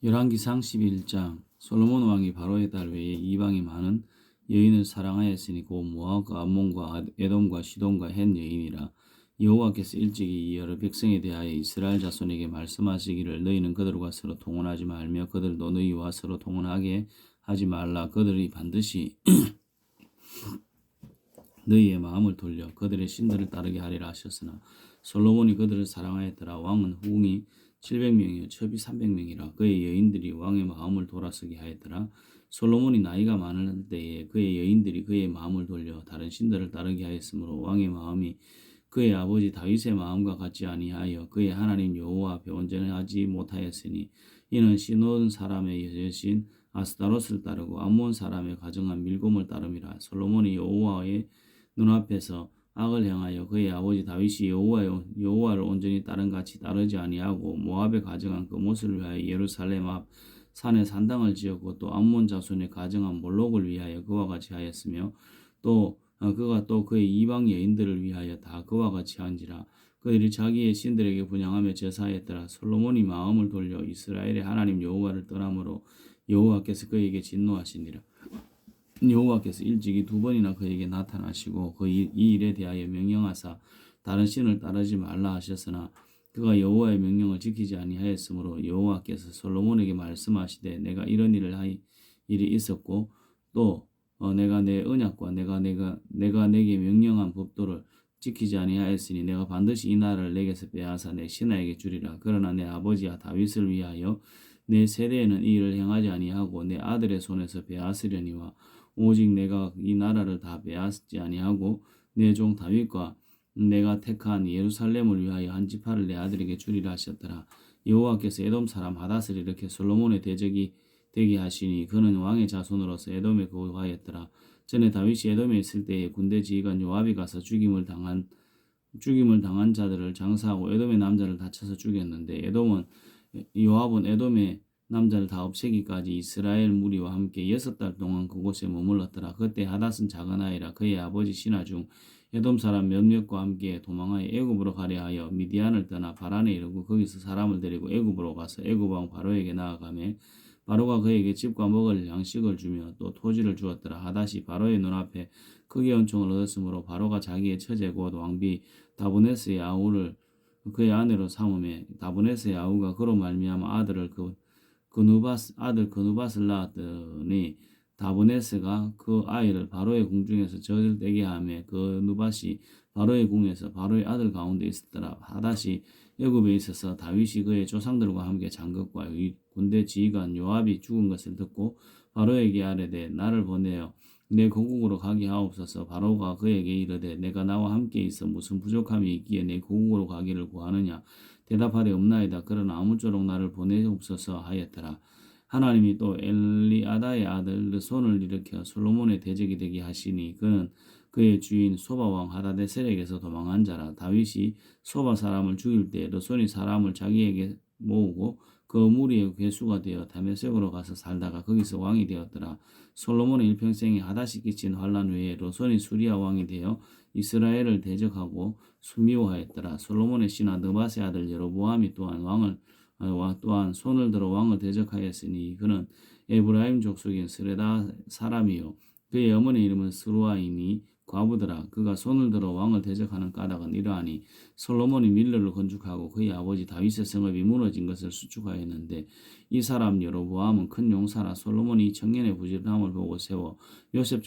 열왕기상 11장. 솔로몬 왕이 바로의 딸 외에 이방이 많은 여인을 사랑하였으니 곧 모압과 암몬과 에돔과 시돈과 헷 여인이라. 여호와께서 일찍이 여러 백성에 대하여 이스라엘 자손에게 말씀하시기를 너희는 그들과 서로 통혼하지 말며 그들도 너희와 서로 통혼하게 하지 말라. 그들이 반드시 너희의 마음을 돌려 그들의 신들을 따르게 하리라 하셨으나 솔로몬이 그들을 사랑하였더라. 왕은 후궁이 700명이요 첩이 300명이라. 그의 여인들이 왕의 마음을 돌아서게 하였더라. 솔로몬이 나이가 많을 때에 그의 여인들이 그의 마음을 돌려 다른 신들을 따르게 하였으므로 왕의 마음이 그의 아버지 다윗의 마음과 같지 아니하여 그의 하나님 여호와 앞에 온전하지 못하였으니 이는 시돈 사람의 여신 아스타롯을 따르고 암몬 사람의 가정한 밀곰을 따름이라. 솔로몬이 여호와의 눈앞에서 악을 행하여 그의 아버지 다윗이 여호와를 온전히 따른 같이 따르지 아니하고 모압에 가정한 그 못을 위하여 예루살렘 앞 산에 산당을 지었고 또 암몬 자손의 가정한 몰록을 위하여 그와 같이 하였으며 또 그가 또 그의 이방 여인들을 위하여 다 그와 같이 한지라. 그들이 자기의 신들에게 분향하며 제사했더라. 솔로몬이 마음을 돌려 이스라엘의 하나님 여호와를 떠남으로 여호와께서 그에게 진노하시니라. 여호와께서 일찍이 2번이나 그에게 나타나시고 이 일에 대하여 명령하사 다른 신을 따르지 말라 하셨으나 그가 여호와의 명령을 지키지 아니하였으므로 여호와께서 솔로몬에게 말씀하시되 내가 이런 일을 할 일이 있었고 또 내가 내 언약과 내가 내게 명령한 법도를 지키지 아니하였으니 내가 반드시 이 나라를 내게서 빼앗아 내 신하에게 주리라. 그러나 내 아버지와 다윗을 위하여 내 세대에는 이 일을 행하지 아니하고 내 아들의 손에서 빼앗으려니와 오직 내가 이 나라를 다 빼앗지 아니하고 내 종 다윗과 내가 택한 예루살렘을 위하여 한 지파를 내 아들에게 주리라 하셨더라. 여호와께서 에돔 사람 하닷을 일으켜 솔로몬의 대적이 되게 하시니 그는 왕의 자손으로서 에돔에 거주하였더라. 전에 다윗이 에돔에 있을 때에 군대 지휘관 요압이 가서 죽임을 당한 자들을 장사하고 에돔의 남자를 다쳐서 죽였는데 요압은 에돔의 남자를 다 없애기까지 이스라엘 무리와 함께 6달 동안 그곳에 머물렀더라. 그때 하닷은 작은 아이라 그의 아버지 신하 중 에돔 사람 몇몇과 함께 도망하여 애굽으로 가려 하여 미디안을 떠나 바란에 이르고 거기서 사람을 데리고 애굽으로 가서 애굽 왕 바로에게 나아가매 바로가 그에게 집과 먹을 양식을 주며 또 토지를 주었더라. 하닷이 바로의 눈앞에 크게 은총을 얻었으므로 바로가 자기의 처제 곧 왕비 다브네스의 아우를 그의 아내로 삼음에 다브네스의 아우가 그로 말미암아 아들 그누밧을 낳았더니 다브네스가 그 아이를 바로의 궁중에서 젖을 떼게 하며 그 누밧이 바로의 궁에서 바로의 아들 가운데 있었더라. 하닷이 애굽에 있어서 다윗이 그의 조상들과 함께 장것과 군대 지휘관 요압이 죽은 것을 듣고 바로에게 아뢰되 나를 보내어 내 고국으로 가게 하옵소서. 바로가 그에게 이르되 내가 나와 함께 있어 무슨 부족함이 있기에 내 고국으로 가기를 구하느냐. 대답하되 없나이다. 그러나 아무쪼록 나를 보내옵소서 하였더라. 하나님이 또 엘리아다의 아들 르손을 일으켜 솔로몬의 대적이 되게 하시니 그는 그의 주인 소바왕 하다데셀에게서 도망한 자라. 다윗이 소바 사람을 죽일 때 르손이 사람을 자기에게 모으고 그 무리의 괴수가 되어 다메섹으로 가서 살다가 거기서 왕이 되었더라. 솔로몬의 일평생에 하닷이 끼친 환란 외에 르손이 수리아 왕이 되어 이스라엘을 대적하고 수미워하였더라. 솔로몬의 신하 느밧의 아들 여로보암이 또한 손을 들어 왕을 대적하였으니 그는 에브라임 족속인 스레다 사람이요 그의 어머니 이름은 스루아이니 과부더라. 그가 손을 들어 왕을 대적하는 까닭은 이러하니 솔로몬이 밀러를 건축하고 그의 아버지 다윗의 성읍이 무너진 것을 수축하였는데 이 사람 여로보암은 큰 용사라. 솔로몬이 이 청년의 부지런함을 보고 세워 요셉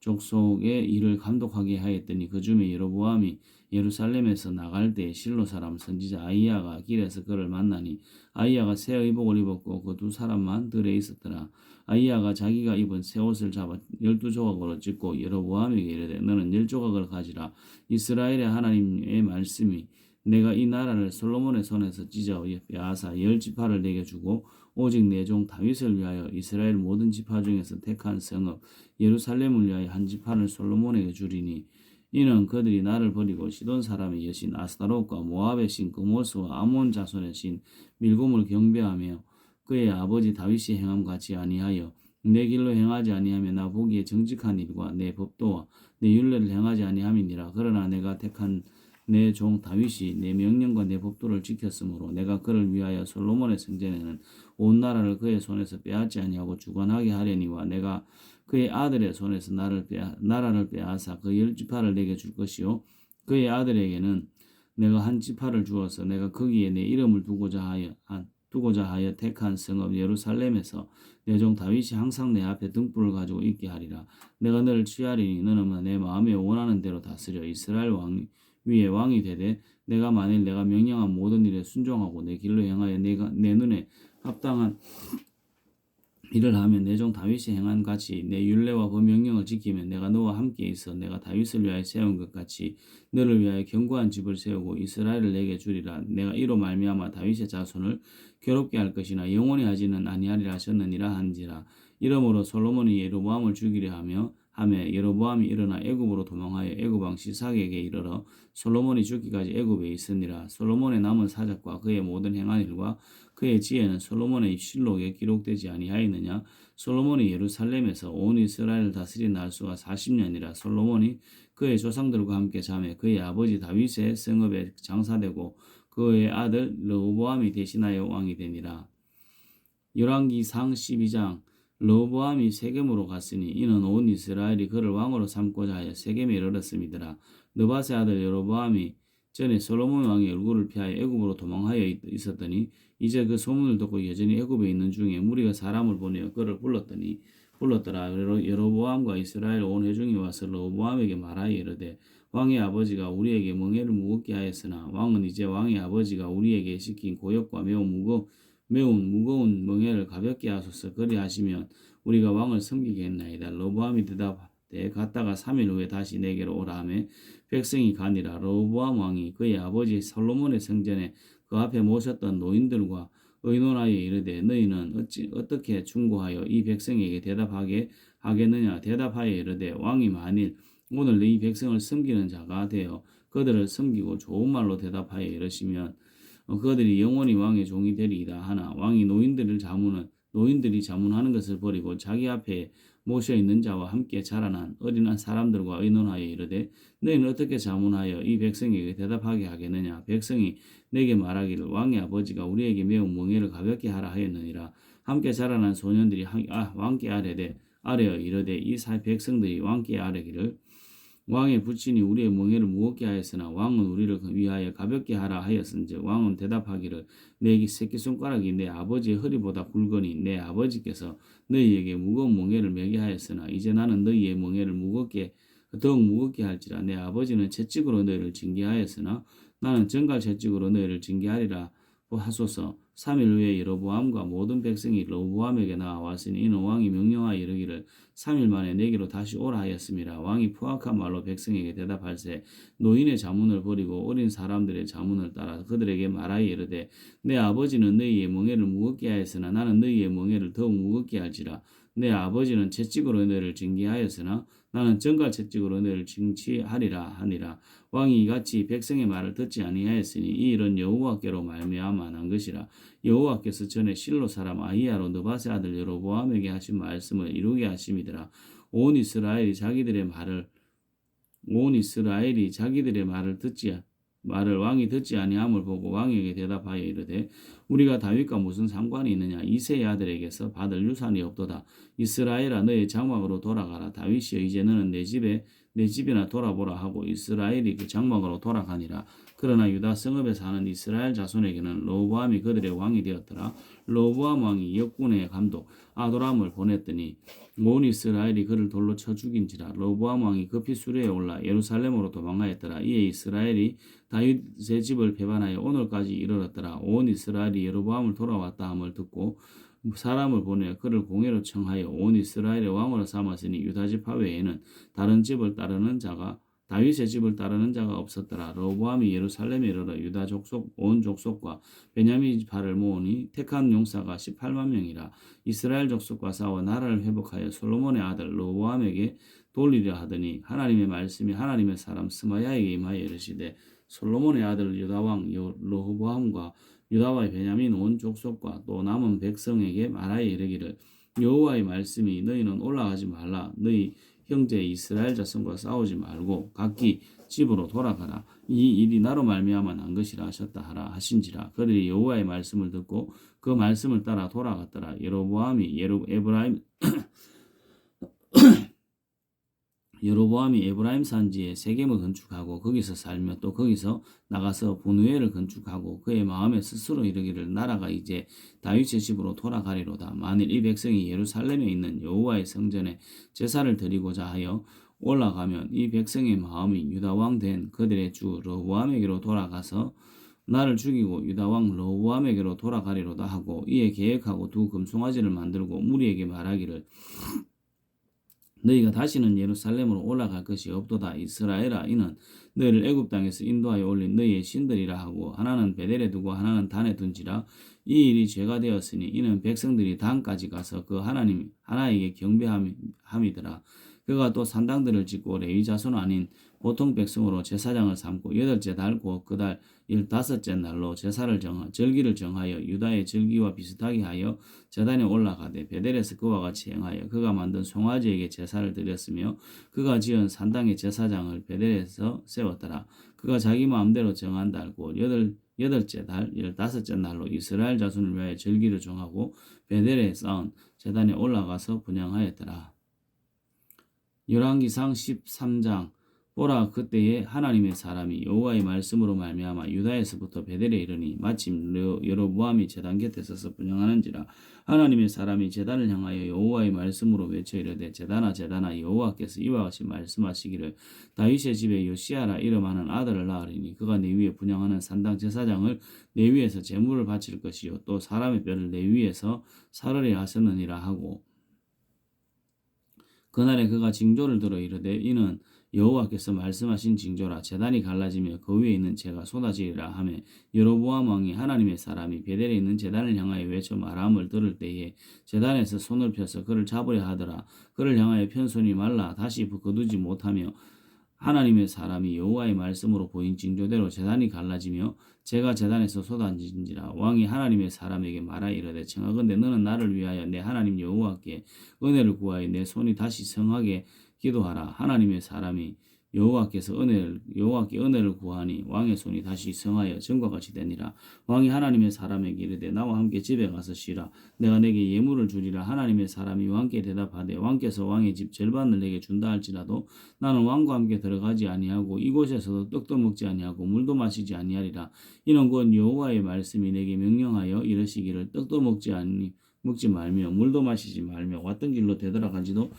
족속의 일을 감독하게 하였더니 그 즈음에 여로보암이 예루살렘에서 나갈 때 실로 사람 선지자 아이야가 길에서 그를 만나니 아이야가 새 의복을 입었고 그 2사람만 들에 있었더라. 아이야가 자기가 입은 새 옷을 잡아 12조각으로 찢고 여로보암에게 이르되 너는 10조각을 가지라. 이스라엘의 하나님의 말씀이 내가 이 나라를 솔로몬의 손에서 찢어 빼앗아 10지파를 내게 주고 오직 내 종 다윗을 위하여 이스라엘 모든 지파 중에서 택한 성읍 예루살렘을 위하여 한 지파를 솔로몬에게 주리니 이는 그들이 나를 버리고 시돈 사람의 여신 아스타롯과 모압의 신 그모스와 아몬 자손의 신 밀곰을 경배하며 그의 아버지 다윗이 행함 같이 아니하여 내 길로 행하지 아니하며 나 보기에 정직한 일과 내 법도와 내 율례를 행하지 아니함이니라. 그러나 내가 택한 내 종 다윗이 내 명령과 내 법도를 지켰으므로 내가 그를 위하여 솔로몬의 성전에는 온 나라를 그의 손에서 빼앗지 아니하고 주관하게 하려니와 내가 그의 아들의 손에서 나라를 빼앗아 그 10지파를 내게 줄 것이요 그의 아들에게는 내가 한 지파를 주어서 내가 거기에 내 이름을 두고자 하여 택한 성읍 예루살렘에서 내 종 다윗이 항상 내 앞에 등불을 가지고 있게 하리라. 내가 너를 취하리니 너는 내 마음에 원하는 대로 다스려 이스라엘 왕 위에 왕이 되되 내가 만일 내가 명령한 모든 일에 순종하고 내 길로 행하여 내가 내 눈에 합당한 이를 하면 내 종 다윗이 행한 같이 내 율례와 법명령을 지키면 내가 너와 함께 있어 내가 다윗을 위하여 세운 것 같이 너를 위하여 견고한 집을 세우고 이스라엘을 내게 주리라. 내가 이로 말미암아 다윗의 자손을 괴롭게 할 것이나 영원히 하지는 아니하리라 하셨느니라 한지라. 이러므로 솔로몬이 예로보암을 죽이려 하며 예로보암이 일어나 애굽으로 도망하여 애굽 왕 시삭에게 이르러 솔로몬이 죽기까지 애굽에 있으니라. 솔로몬의 남은 사적과 그의 모든 행한 일과 그의 지혜는 솔로몬의 실록에 기록되지 아니하였느냐. 솔로몬이 예루살렘에서 온 이스라엘을 다스린 날수가 40년이라. 솔로몬이 그의 조상들과 함께 자매 그의 아버지 다윗의 성읍에 장사되고 그의 아들 르호보암이 대신하여 왕이 되니라. 열왕기상 12장. 르호보암이 세겜으로 갔으니 이는 온 이스라엘이 그를 왕으로 삼고자 하여 세겜에 이르렀음이더라. 느밧의 아들 여로보암이 전에 솔로몬 왕의 얼굴을 피하여 애굽으로 도망하여 있었더니 이제 그 소문을 듣고 여전히 애굽에 있는 중에 무리가 사람을 보내어 그를 불렀더라. 여로보암과 이스라엘 온 회중이 와서 르호보암에게 말하여 이르되 왕의 아버지가 우리에게 멍에를 무겁게 하였으나 왕은 이제 왕의 아버지가 우리에게 시킨 고역과 매운 무거운 멍에를 가볍게 하소서. 그리하시면 우리가 왕을 섬기겠나이다. 르호보암이 대답하되 갔다가 3일 후에 다시 내게로 오라 하며 백성이 가니라. 르호보암 왕이 그의 아버지 솔로몬의 성전에 그 앞에 모셨던 노인들과 의논하여 이르되 너희는 어떻게 충고하여 이 백성에게 대답하게 하겠느냐. 대답하여 이르되 왕이 만일 오늘 이 백성을 섬기는 자가 되어 그들을 섬기고 좋은 말로 대답하여 이르시면 그들이 영원히 왕의 종이 되리이다 하나 왕이 노인들이 자문하는 것을 버리고 자기 앞에 모셔 있는 자와 함께 자라난 어린한 사람들과 의논하여 이르되 너희는 어떻게 자문하여 이 백성에게 대답하게 하겠느냐. 백성이 내게 말하기를 왕의 아버지가 우리에게 매우 멍에를 가볍게 하라 하였느니라. 함께 자라난 소년들이 왕께 아뢰어 이르되 이 백성들이 왕께 아뢰기를 왕의 부친이 우리의 멍에를 무겁게 하였으나 왕은 우리를 위하여 가볍게 하라 하였은즉 왕은 대답하기를 내 새끼손가락이 내 아버지의 허리보다 굵으니 내 아버지께서 너희에게 무거운 멍에를 매게 하였으나 이제 나는 너희의 멍에를 더욱 무겁게 할지라. 내 아버지는 채찍으로 너희를 징계하였으나 나는 정갈 채찍으로 너희를 징계하리라 하소서. 3일 후에 여로보암과 모든 백성이 르호보암에게 나와왔으니 이는 왕이 명령하여 이르기를 3일 만에 내게로 다시 오라 하였습니다. 왕이 포악한 말로 백성에게 대답할세 노인의 자문을 버리고 어린 사람들의 자문을 따라 그들에게 말하여 이르되 내 아버지는 너희의 멍에를 무겁게 하였으나 나는 너희의 멍에를 더욱 무겁게 할지라. 내 아버지는 채찍으로 너희를 징계하였으나 나는 정갈 채찍으로 너희를 징치하리라 하니라. 왕이 이같이 백성의 말을 듣지 아니하였으니 이 일은 여호와께로 말미암아 난 것이라. 여호와께서 전에 실로 사람 아히야로 느밧의 아들 여로보암에게 하신 말씀을 이루게 하심이더라. 온 이스라엘이 자기들의 말을 왕이 듣지 아니함을 보고 왕에게 대답하여 이르되 우리가 다윗과 무슨 상관이 있느냐. 이새의 아들에게서 받을 유산이 없도다. 이스라엘아 너의 장막으로 돌아가라. 다윗이여 이제 너는 내 집이나 돌아보라 하고 이스라엘이 그 장막으로 돌아가니라. 그러나 유다 성읍에 사는 이스라엘 자손에게는 르호보암이 그들의 왕이 되었더라. 르호보암 왕이 역군의 감독 아도람을 보냈더니 온 이스라엘이 그를 돌로 쳐 죽인지라. 르호보암 왕이 급히 수레에 올라 예루살렘으로 도망하였더라. 이에 이스라엘이 다윗의 집을 배반하여 오늘까지 이르렀더라. 온 이스라엘이 여로보암을 돌아왔다 함을 듣고 사람을 보내 그를 공회로 청하여 온 이스라엘의 왕으로 삼았으니 유다 지파 외에는 다윗의 집을 따르는 자가 없었더라. 르호보암이 예루살렘에 이르러 유다 족속 온 족속과 베냐민 지파를 모으니 택한 용사가 18만 명이라. 이스라엘 족속과 싸워 나라를 회복하여 솔로몬의 아들 르호보암에게 돌리려 하더니 하나님의 말씀이 하나님의 사람 스마야에게 임하여 이르시되 솔로몬의 아들 유다왕 르호보암과 유다와 베냐민 온 족속과 또 남은 백성에게 말하여 이르기를 여호와의 말씀이 너희는 올라가지 말라. 너희 형제 이스라엘 자손과 싸우지 말고 각기 집으로 돌아가라. 이 일이 나로 말미암아 난 것이라 하셨다 하라 하신지라. 그들이 여호와의 말씀을 듣고 그 말씀을 따라 돌아갔더라. 여로보암이 에브라임 산지에 세겜을 건축하고 거기서 살며 또 거기서 나가서 분우엘을 건축하고 그의 마음에 스스로 이르기를 나라가 이제 다윗의 집으로 돌아가리로다. 만일 이 백성이 예루살렘에 있는 여호와의 성전에 제사를 드리고자 하여 올라가면 이 백성의 마음이 유다왕 된 그들의 주 르호보암에게로 돌아가서 나를 죽이고 유다왕 르호보암에게로 돌아가리로다 하고 이에 계획하고 두 금송아지를 만들고 무리에게 말하기를 너희가 다시는 예루살렘으로 올라갈 것이 없도다. 이스라엘아 이는 너희를 애굽 땅에서 인도하여 올린 너희의 신들이라 하고 하나는 베델에 두고 하나는 단에 둔지라. 이 일이 죄가 되었으니 이는 백성들이 단까지 가서 그 하나님 하나에게 경배함이더라. 그가 또 산당들을 짓고 레위 자손 아닌 보통 백성으로 제사장을 삼고 여덟째 달 곧 그 달 15째 날로 절기를 정하여 유다의 절기와 비슷하게 하여 제단에 올라가되 베델에서 그와 같이 행하여 그가 만든 송아지에게 제사를 드렸으며 그가 지은 산당의 제사장을 베델에서 세웠더라. 그가 자기 마음대로 정한 달 곧 여덟째 달 15째 날로 이스라엘 자손을 위하여 절기를 정하고 베델에 쌓은 제단에 올라가서 분향하였더라. 열왕기상 13장 보라 그때에 하나님의 사람이 여호와의 말씀으로 말미암아 유다에서부터 베델에 이르니 마침 여로보암이 제단 곁에 서서 분향하는지라. 하나님의 사람이 제단을 향하여 여호와의 말씀으로 외쳐 이르되 제단아 여호와께서 이와 같이 말씀하시기를 다윗의 집에 요시아라 이름하는 아들을 낳으리니 그가 내 위에 분향하는 산당 제사장을 내 위에서 제물을 바칠 것이요 또 사람의 뼈를 내 위에서 사르려 하셨느니라 하고 그날에 그가 징조를 들어 이르되 이는 여호와께서 말씀하신 징조라. 제단이 갈라지며 그 위에 있는 재가 쏟아지리라 하며 여로보암 왕이 하나님의 사람이 베델에 있는 제단을 향하여 외쳐 말함을 들을 때에 제단에서 손을 펴서 그를 잡으려 하더라. 그를 향하여 편손이 말라 다시 거두지 못하며 하나님의 사람이 여호와의 말씀으로 보인 징조대로 제단이 갈라지며 제가 제단에서 쏟아진지라. 왕이 하나님의 사람에게 말하 이르되 청하건대 너는 나를 위하여 내 하나님 여호와께 은혜를 구하여 내 손이 다시 성하게 기도하라. 하나님의 사람이 여호와께 은혜를 구하니 왕의 손이 다시 성하여 전과 같이 되니라. 왕이 하나님의 사람에게 이르되 나와 함께 집에 가서 쉬라. 내가 내게 예물을 주리라. 하나님의 사람이 왕께 대답하되 왕께서 왕의 집 절반을 내게 준다 할지라도 나는 왕과 함께 들어가지 아니하고 이곳에서도 떡도 먹지 아니하고 물도 마시지 아니하리라. 이는 곧 여호와의 말씀이 내게 명령하여 이르시기를 떡도 먹지 말며 물도 마시지 말며 왔던 길로 되돌아가지도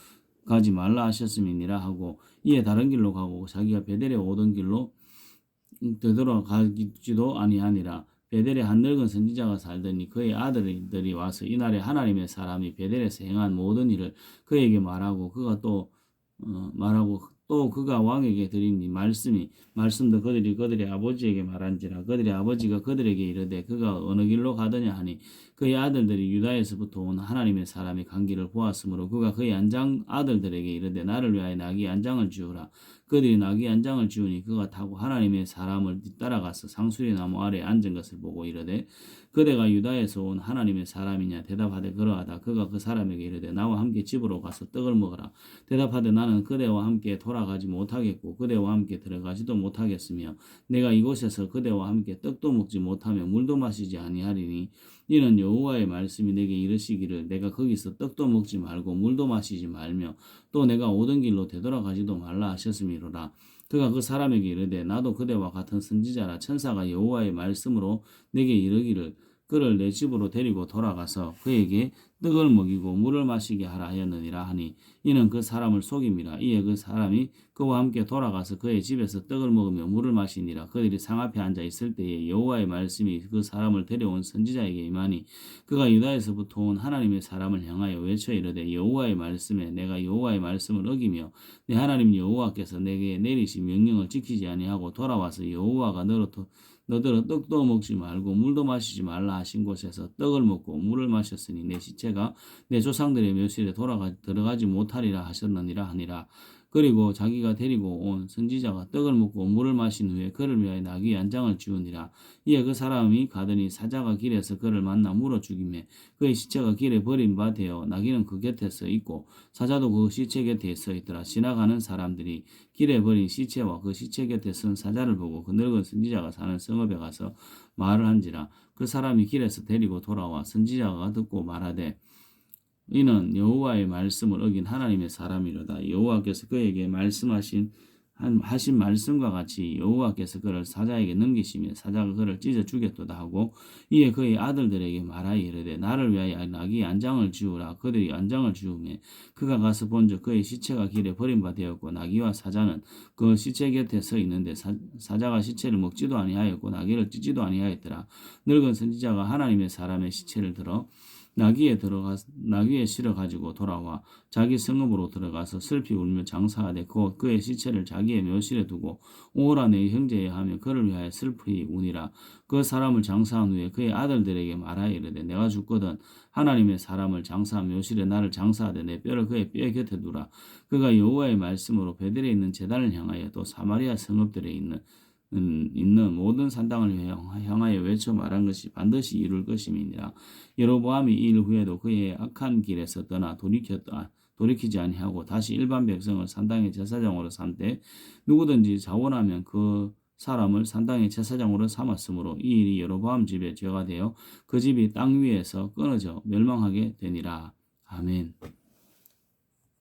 가지 말라 하셨음이니라 하고 이에 다른 길로 가고 자기가 베델에 오던 길로 되돌아가지도 아니하니라. 베델에 한 늙은 선지자가 살더니 그의 아들들이 와서 이날에 하나님의 사람이 베델에서 행한 모든 일을 그에게 말하고 또 그가 왕에게 드린 말씀도 그들의 아버지에게 말한지라. 그들의 아버지가 그들에게 이르되 그가 어느 길로 가더냐 하니 그의 아들들이 유다에서부터 온 하나님의 사람이 간 길을 보았으므로 그가 그의 아들들에게 이르되 나를 위하여 나귀 안장을 지으라. 그들이 나귀 안장을 지으니 그가 타고 하나님의 사람을 뒤따라가서 상수리 나무 아래에 앉은 것을 보고 이르되 그대가 유다에서 온 하나님의 사람이냐 대답하되 그러하다. 그가 그 사람에게 이르되 나와 함께 집으로 가서 떡을 먹으라. 대답하되 나는 그대와 함께 돌아가지 못하겠고 그대와 함께 들어가지도 못하겠으며 내가 이곳에서 그대와 함께 떡도 먹지 못하며 물도 마시지 아니하리니 이는 여호와의 말씀이 내게 이르시기를 내가 거기서 떡도 먹지 말고 물도 마시지 말며 또 내가 오던 길로 되돌아가지도 말라 하셨음이로라. 그가 그 사람에게 이르되 나도 그대와 같은 선지자라. 천사가 여호와의 말씀으로 내게 이르기를 그를 내 집으로 데리고 돌아가서 그에게 떡을 먹이고 물을 마시게 하라 하였느니라 하니 이는 그 사람을 속임이라. 이에 그 사람이 그와 함께 돌아가서 그의 집에서 떡을 먹으며 물을 마시니라. 그들이 상 앞에 앉아 있을 때에 여호와의 말씀이 그 사람을 데려온 선지자에게 임하니 그가 유다에서부터 온 하나님의 사람을 향하여 외쳐 이르되 여호와의 말씀에 내가 여호와의 말씀을 어기며 내 하나님 여호와께서 내게 내리신 명령을 지키지 아니하고 돌아와서 여호와가 너더러 떡도 먹지 말고 물도 마시지 말라 하신 곳에서 떡을 먹고 물을 마셨으니 내 시체가 내 조상들의 묘실에 들어가지 못하리라 하셨느니라 하니라. 그리고 자기가 데리고 온 선지자가 떡을 먹고 물을 마신 후에 그를 위하여 나귀 안장을 지우니라. 이에 그 사람이 가더니 사자가 길에서 그를 만나 물어 죽이매 그의 시체가 길에 버린 바 되어 나귀는 그 곁에 서 있고 사자도 그 시체 곁에 서 있더라. 지나가는 사람들이 길에 버린 시체와 그 시체 곁에 선 사자를 보고 그 늙은 선지자가 사는 성읍에 가서 말을 한지라. 그 사람이 길에서 데리고 돌아와 선지자가 듣고 말하되 이는 여호와의 말씀을 어긴 하나님의 사람이로다. 여호와께서 그에게 하신 말씀과 같이 여호와께서 그를 사자에게 넘기시며 사자가 그를 찢어 죽였도다 하고 이에 그의 아들들에게 말하여 이르되 나를 위하여 나귀 안장을 지우라. 그들이 안장을 지우매 그가 가서 본즉 그의 시체가 길에 버린 바 되었고 나귀와 사자는 그 시체 곁에 서 있는데 사자가 시체를 먹지도 아니하였고 나귀를 찢지도 아니하였더라. 늙은 선지자가 하나님의 사람의 시체를 들어 나귀에 실어 가지고 돌아와 자기 성읍으로 들어가서 슬피 울며 장사하되 곧 그의 시체를 자기의 묘실에 두고 오라 내 형제여 하며 그를 위하여 슬프이 우니라. 그 사람을 장사한 후에 그의 아들들에게 말하여 이르되 내가 죽거든 하나님의 사람을 장사한 묘실에 나를 장사하되 내 뼈를 그의 뼈 곁에 두라. 그가 여호와의 말씀으로 베델에 있는 제단을 향하여 또 사마리아 성읍들에 있는 모든 산당을 향하여 외쳐 말한 것이 반드시 이룰 것임이니라. 여로보암이 이 일 후에도 그의 악한 길에서 떠나 돌이키지 아니하고 다시 일반 백성을 산당의 제사장으로 삼되 누구든지 자원하면 그 사람을 산당의 제사장으로 삼았으므로 이 일이 여로보암 집의 죄가 되어 그 집이 땅 위에서 끊어져 멸망하게 되니라. 아멘.